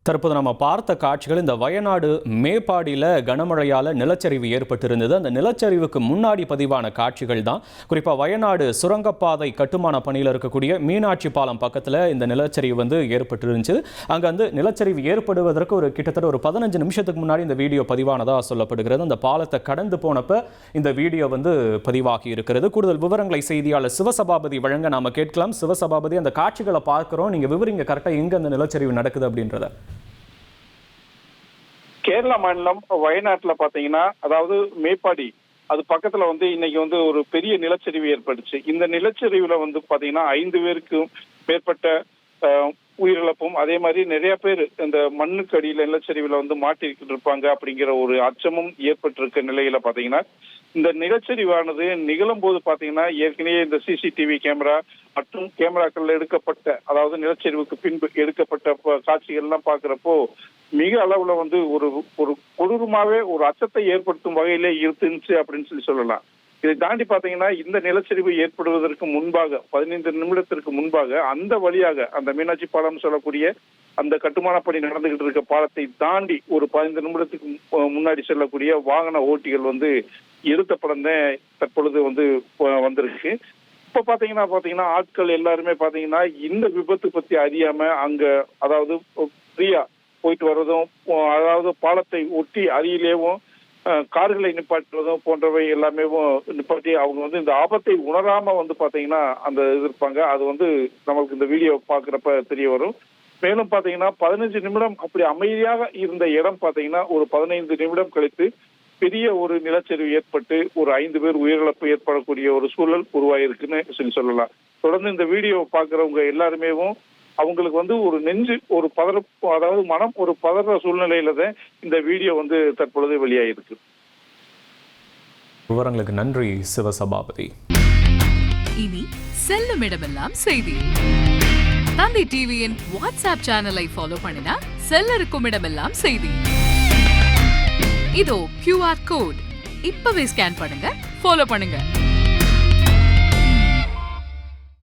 தற்போது நம்ம பார்த்த காட்சிகள் இந்த வயநாடு மேப்பாடியில் கனமழையால் நிலச்சரிவு ஏற்பட்டிருந்தது. அந்த நிலச்சரிவுக்கு முன்னாடி பதிவான காட்சிகள் தான். குறிப்பாக வயநாடு சுரங்கப்பாதை கட்டுமான பணியில் இருக்கக்கூடிய மீனாட்சி பாலம் பக்கத்தில் இந்த நிலச்சரிவு ஏற்பட்டிருந்துச்சு. அங்கே நிலச்சரிவு ஏற்படுவதற்கு கிட்டத்தட்ட ஒரு 15 நிமிஷத்துக்கு முன்னாடி இந்த வீடியோ பதிவானதாக சொல்லப்படுகிறது. அந்த பாலத்தை கடந்து போனப்ப இந்த வீடியோ பதிவாகி இருக்கிறது. கூடுதல் விவரங்களை செய்தியாளர் சிவசபாபதி வழங்க நாம கேட்கலாம். சிவசபாபதி, அந்த காட்சிகளை பார்க்கிறோம், நீங்க விவரிங்க கரெக்டாக எங்க அந்த நிலச்சரிவு நடக்குது அப்படின்றத. கேரளா மாநிலம் வயநாட்டுல பாத்தீங்கன்னா, அதாவது மேப்பாடி அது பக்கத்துல இன்னைக்கு ஒரு பெரிய நிலச்சரிவு ஏற்பட்டுச்சு. இந்த நிலச்சரிவுல பாத்தீங்கன்னா 5 பேருக்கும் மேற்பட்ட உயிரிழப்பும், அதே மாதிரி நிறைய பேர் இந்த மண்ணுக்கு அடியில நிலச்சரிவுல மாட்டிக்கிட்டு இருப்பாங்க அப்படிங்கிற ஒரு அச்சமும் ஏற்பட்டிருக்க நிலையில பாத்தீங்கன்னா, இந்த நிலச்சரிவானது நிகழும் போது பாத்தீங்கன்னா ஏற்கனவே இந்த சிசிடிவி கேமரா மற்றும் கேமராக்கள் எடுக்கப்பட்ட, அதாவது நிலச்சரிவுக்கு பின்பு எடுக்கப்பட்ட காட்சிகள் எல்லாம் பாக்குறப்போ மிக அளவுல ஒரு ஒரு கொடூரமாவே ஒரு அச்சத்தை ஏற்படுத்தும் வகையிலே இருந்துச்சு அப்படின்னு சொல்லலாம். இதை தாண்டி பாத்தீங்கன்னா இந்த நிலச்சரிவு ஏற்படுவதற்கு முன்பாக 15 நிமிடத்திற்கு முன்பாக அந்த வழியாக அந்த மீனாட்சி பாலம் சொல்லக்கூடிய அந்த கட்டுமான பணி நடந்துகிட்டு இருக்க பாலத்தை தாண்டி ஒரு 15 நிமிடத்துக்கு முன்னாடி செல்லக்கூடிய வாகன ஓட்டிகள் எடுத்த படம் தான் தற்பொழுது வந்திருக்கு. இப்ப பாத்தீங்கன்னா ஆட்கள் எல்லாருமே பாத்தீங்கன்னா இந்த விபத்து பத்தி அறியாம அங்க, அதாவது ஃப்ரீயா போயிட்டு வர்றதும், அதாவது பாலத்தை ஒட்டி அருகிலேயும் கார்களை நிப்பாட்டுவதும் போன்றவை எல்லாமே நிப்பாட்டி அவங்க இந்த ஆபத்தை உணராம பாத்தீங்கன்னா அந்த இது இருப்பாங்க. அது நமக்கு இந்த வீடியோ பாக்குறப்ப தெரிய வரும். மேலும் பாத்தீங்கன்னா 15 நிமிடம் அப்படி அமைதியாக இருந்த இடம் பாத்தீங்கன்னா ஒரு 15 நிமிடம் கழித்து பெரிய ஒரு நிலச்சரிவு ஏற்பட்டு ஒரு 5 பேர் உயிரிழப்பு ஏற்படக்கூடிய ஒரு சூழல் உருவாயிருக்குன்னு சொல்லலாம். தொடர்ந்து இந்த வீடியோ பாக்குறவங்க எல்லாருமே அவங்களுக்கு ஒரு நெஞ்சு ஒரு அதாவது மனம் ஒரு பதற சூழ்நிலையில தான் இந்த வீடியோ தற்பொழுது வெளியாயிருக்கு. விவரங்களுக்கு நன்றி சிவசபாபதி. இனி செல்லும் இடமெல்லாம் செய்தி. தந்தை டிவியின் வாட்ஸ்அப் சேனலை ஃபாலோ பண்ணினா செல்லருக்கும் இடமெல்லாம் செய்தி. இதோ QR கோட் இப்பவே ஸ்கேன் பண்ணுங்க, ஃபாலோ பண்ணுங்க.